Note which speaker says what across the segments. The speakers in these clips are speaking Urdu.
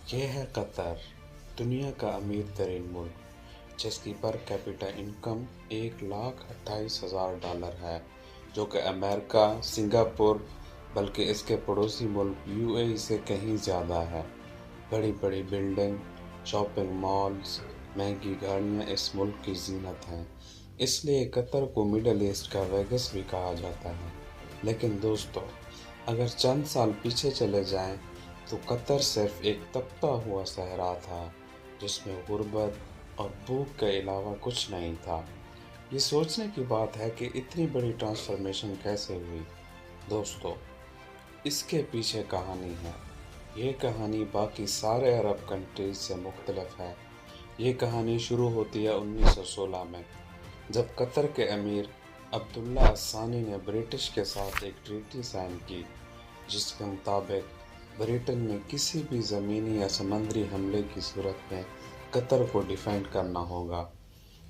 Speaker 1: یہ ہے قطر، دنیا کا امیر ترین ملک، جس کی پر کیپٹا انکم $1,28,000 ہے، جو کہ امریکہ، سنگاپور بلکہ اس کے پڑوسی ملک UAE سے کہیں زیادہ ہے۔ بڑی بڑی بلڈنگ، شاپنگ مالز، مہنگی گاڑیاں اس ملک کی زینت ہیں۔ اس لیے قطر کو مڈل ایسٹ کا ویگس بھی کہا جاتا ہے۔ لیکن دوستو، اگر چند سال پیچھے چلے جائیں تو قطر صرف ایک تپتا ہوا صحرا تھا، جس میں غربت اور بھوک کے علاوہ کچھ نہیں تھا۔ یہ سوچنے کی بات ہے کہ اتنی بڑی ٹرانسفارمیشن کیسے ہوئی۔ دوستو، اس کے پیچھے کہانی ہے۔ یہ کہانی باقی سارے عرب کنٹریز سے مختلف ہے۔ یہ کہانی شروع ہوتی ہے 1916 میں، جب قطر کے امیر عبداللہ الثانی نے برٹش کے ساتھ ایک ٹریٹی سائن کی، جس کے مطابق برٹن نے کسی بھی زمینی یا سمندری حملے کی صورت میں قطر کو ڈیفینڈ کرنا ہوگا۔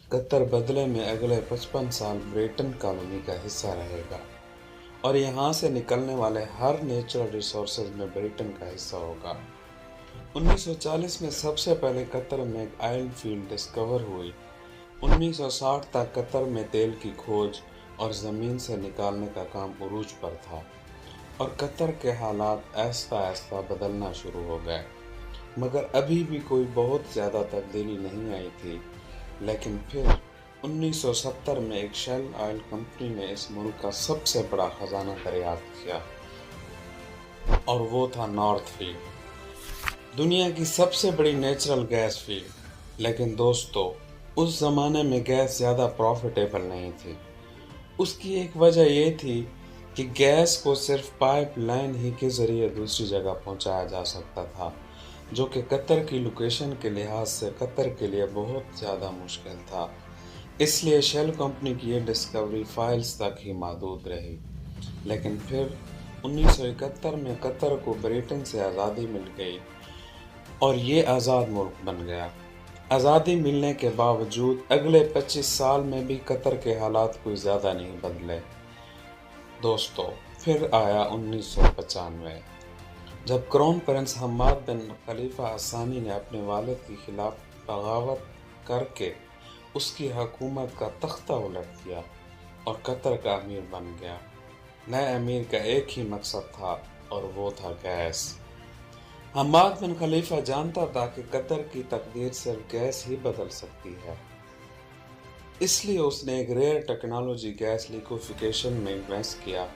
Speaker 1: قطر بدلے میں اگلے 55 سال برٹن کالونی کا حصہ رہے گا، اور یہاں سے نکلنے والے ہر نیچرل ریسورسز میں برٹن کا حصہ ہوگا۔ 1940 میں سب سے پہلے قطر میں ایک آئل فیلڈ ڈسکور ہوئی۔ 1960 تک قطر میں تیل کی کھوج اور زمین سے نکالنے کا کام عروج پر تھا، اور قطر کے حالات آہستہ آہستہ بدلنا شروع ہو گئے، مگر ابھی بھی کوئی بہت زیادہ تبدیلی نہیں آئی تھی۔ لیکن پھر 1970 میں ایک شیل آئل کمپنی نے اس ملک کا سب سے بڑا خزانہ دریافت کیا، اور وہ تھا نارتھ فیلڈ، دنیا کی سب سے بڑی نیچرل گیس فیلڈ۔ لیکن دوستو، اس زمانے میں گیس زیادہ پروفیٹیبل نہیں تھی۔ اس کی ایک وجہ یہ تھی کہ گیس کو صرف پائپ لائن ہی کے ذریعے دوسری جگہ پہنچایا جا سکتا تھا، جو کہ قطر کی لوکیشن کے لحاظ سے قطر کے لیے بہت زیادہ مشکل تھا۔ اس لیے شیل کمپنی کی یہ ڈسکوری فائلز تک ہی محدود رہی۔ لیکن پھر 1971 میں قطر کو برٹن سے آزادی مل گئی، اور یہ آزاد ملک بن گیا۔ آزادی ملنے کے باوجود اگلے 25 سال میں بھی قطر کے حالات کوئی زیادہ نہیں بدلے۔ دوستو، پھر آیا 1995، جب کرون پرنس حماد بن خلیفہ الثانی نے اپنے والد کے خلاف بغاوت کر کے اس کی حکومت کا تختہ الٹ دیا اور قطر کا امیر بن گیا۔ نئے امیر کا ایک ہی مقصد تھا، اور وہ تھا گیس۔ حماد بن خلیفہ جانتا تھا کہ قطر کی تقدیر صرف گیس ہی بدل سکتی ہے، اس لیے اس نے ایک ریئر ٹیکنالوجی گیس لیکوفیکیشن میں انویسٹ کیا۔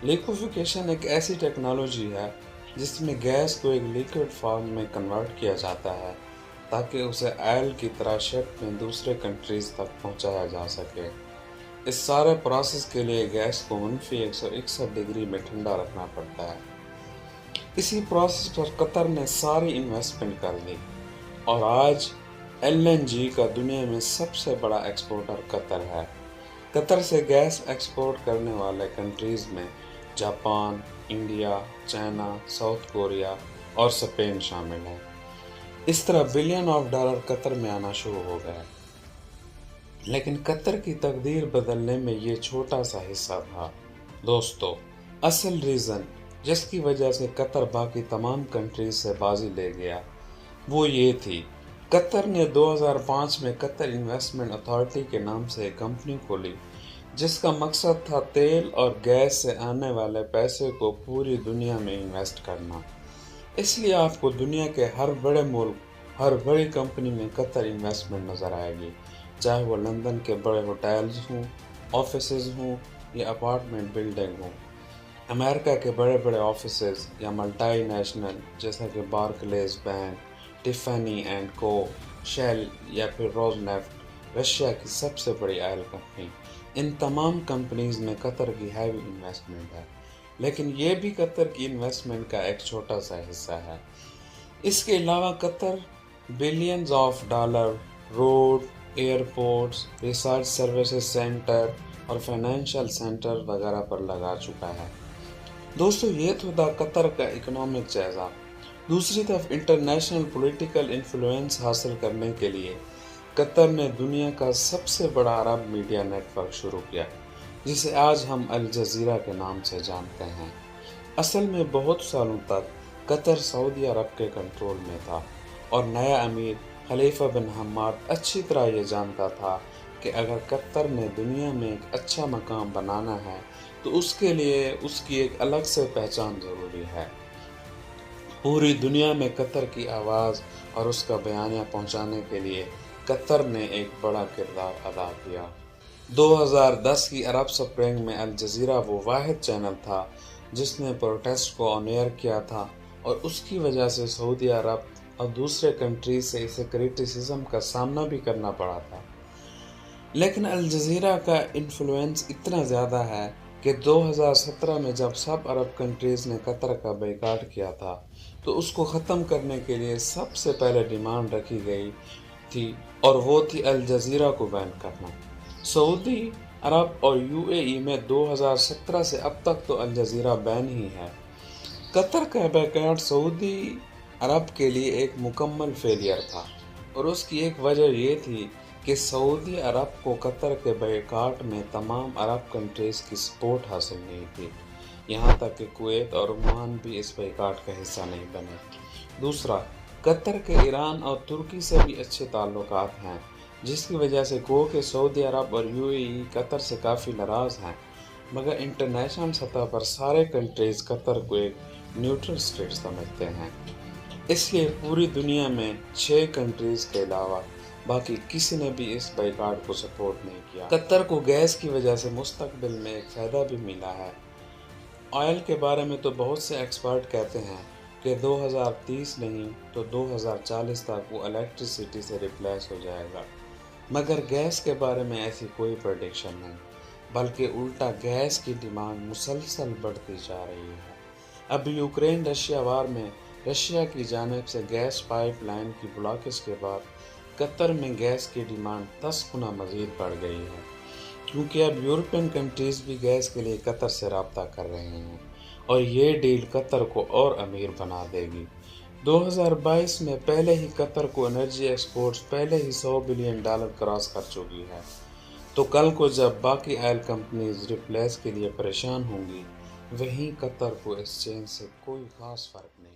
Speaker 1: لیکوفیکیشن ایک ایسی ٹیکنالوجی ہے جس میں گیس کو ایک لیکوڈ فارم میں کنورٹ کیا جاتا ہے تاکہ اسے آئل کی طرح شپ میں دوسرے کنٹریز تک پہنچایا جا سکے۔ اس سارے پروسیس کے لیے گیس کو -161 میں ٹھنڈا رکھنا پڑتا ہے۔ اسی پروسیس پر قطر نے ساری انویسٹمنٹ کر دی، اور آج LNG کا دنیا میں سب سے بڑا ایکسپورٹر قطر ہے۔ قطر سے گیس ایکسپورٹ کرنے والے کنٹریز میں Japan, India, China, south Korea اور اسپین شامل ہیں۔ اس طرح بلین آف ڈالر قطر میں آنا شروع ہو گئے۔ لیکن قطر کی تقدیر بدلنے میں یہ چھوٹا سا حصہ تھا۔ دوستو، اصل ریزن جس کی وجہ سے قطر باقی تمام کنٹریز سے بازی لے گیا، وہ یہ تھی۔ قطر نے 2005 میں قطر انویسٹمنٹ اتھارٹی کے نام سے ایک کمپنی کھولی، جس کا مقصد تھا تیل اور گیس سے آنے والے پیسے کو پوری دنیا میں انویسٹ کرنا۔ اس لیے آپ کو دنیا کے ہر بڑے ملک، ہر بڑی کمپنی میں قطر انویسٹمنٹ نظر آئے گی، چاہے وہ لندن کے بڑے ہوٹلز ہوں، آفیسز ہوں یا اپارٹمنٹ بلڈنگ ہوں، امریکہ کے بڑے بڑے آفیسز یا ملٹی نیشنل جیسا کہ بارکلیز بینک، ٹفنی اینڈ کو، شیل یا پھر روز نیفٹ، رشیا کی سب سے بڑی آئل کمپنی، ان تمام کمپنیز میں قطر کی ہیوی انویسٹمنٹ ہے۔ لیکن یہ بھی قطر کی انویسٹمنٹ کا ایک چھوٹا سا حصہ ہے۔ اس کے علاوہ Qatar billions of dollar road, airports, research services centre اور فائنینشیل سینٹر وغیرہ پر لگا چکا ہے۔ دوستو، یہ تو تھا قطر کا اکنامک جائزہ۔ دوسری طرف انٹرنیشنل پولیٹیکل انفلوئنس حاصل کرنے کے لیے قطر نے دنیا کا سب سے بڑا عرب میڈیا نیٹ ورک شروع کیا، جسے آج ہم الجزیرہ کے نام سے جانتے ہیں۔ اصل میں بہت سالوں تک قطر سعودی عرب کے کنٹرول میں تھا اور نیا امیر خلیفہ بن حماد اچھی طرح یہ جانتا تھا کہ اگر قطر نے دنیا میں ایک اچھا مقام بنانا ہے تو اس کے لیے اس کی ایک الگ سے پہچان ضروری ہے۔ پوری دنیا میں قطر کی آواز اور اس کا بیانیہ پہنچانے کے لیے قطر نے ایک بڑا کردار ادا کیا۔ 2010 کی عرب سپرنگ میں الجزیرہ وہ واحد چینل تھا جس نے پروٹیسٹ کو آن ایئر کیا تھا اور اس کی وجہ سے سعودی عرب اور دوسرے کنٹریز سے اسے کرٹیسزم کا سامنا بھی کرنا پڑا تھا۔ لیکن الجزیرہ کا انفلوئنس اتنا زیادہ ہے کہ 2017 میں جب سب عرب کنٹریز نے قطر کا بائیکاٹ کیا تھا تو اس کو ختم کرنے کے لیے سب سے پہلے ڈیمانڈ رکھی گئی تھی اور وہ تھی الجزیرہ کو بین کرنا۔ سعودی عرب اور UAE میں 2017 سے اب تک تو الجزیرہ بین ہی ہے۔ قطر کا بائیکاٹ سعودی عرب کے لیے ایک مکمل فیلئر تھا اور اس کی ایک وجہ یہ تھی کہ سعودی عرب کو قطر کے بائیکاٹ میں تمام عرب کنٹریز کی سپورٹ حاصل نہیں تھی، یہاں تک کہ کویت اور عمان بھی اس بائیکاٹ کا حصہ نہیں بنے۔ دوسرا، قطر کے ایران اور ترکی سے بھی اچھے تعلقات ہیں، جس کی وجہ سے گو کہ سعودی عرب اور UAE قطر سے کافی ناراض ہیں، مگر انٹرنیشنل سطح پر سارے کنٹریز قطر کو ایک نیوٹرل اسٹیٹ سمجھتے ہیں۔ اس لیے پوری دنیا میں 6 کنٹریز کے علاوہ باقی کسی نے بھی اس بائیکاٹ کو سپورٹ نہیں کیا۔ قطر کو گیس کی وجہ سے مستقبل میں ایک فائدہ بھی ملا ہے۔ آئل کے بارے میں تو بہت سے ایکسپرٹ کہتے ہیں کہ 2030 نہیں تو 2040 تک وہ الیکٹریسٹی سے ریپلیس ہو جائے گا، مگر گیس کے بارے میں ایسی کوئی پریڈکشن نہیں، بلکہ الٹا گیس کی ڈیمانڈ مسلسل بڑھتی جا رہی ہے۔ اب یوکرین رشیا وار میں رشیا کی جانب سے گیس پائپ لائن کی بلاکس کے بعد قطر میں گیس کی ڈیمانڈ 10 گنا مزید بڑھ گئی ہے، کیونکہ اب یورپین کنٹریز بھی گیس کے لیے قطر سے رابطہ کر رہے ہیں اور یہ ڈیل قطر کو اور امیر بنا دے گی۔ 2022 میں پہلے ہی قطر کو انرجی ایکسپورٹس پہلے ہی $100 بلین کراس کر چکی ہے، تو کل کو جب باقی آئل کمپنیز ریپلیس کے لیے پریشان ہوں گی، وہیں قطر کو اس چین سے کوئی خاص فرق نہیں۔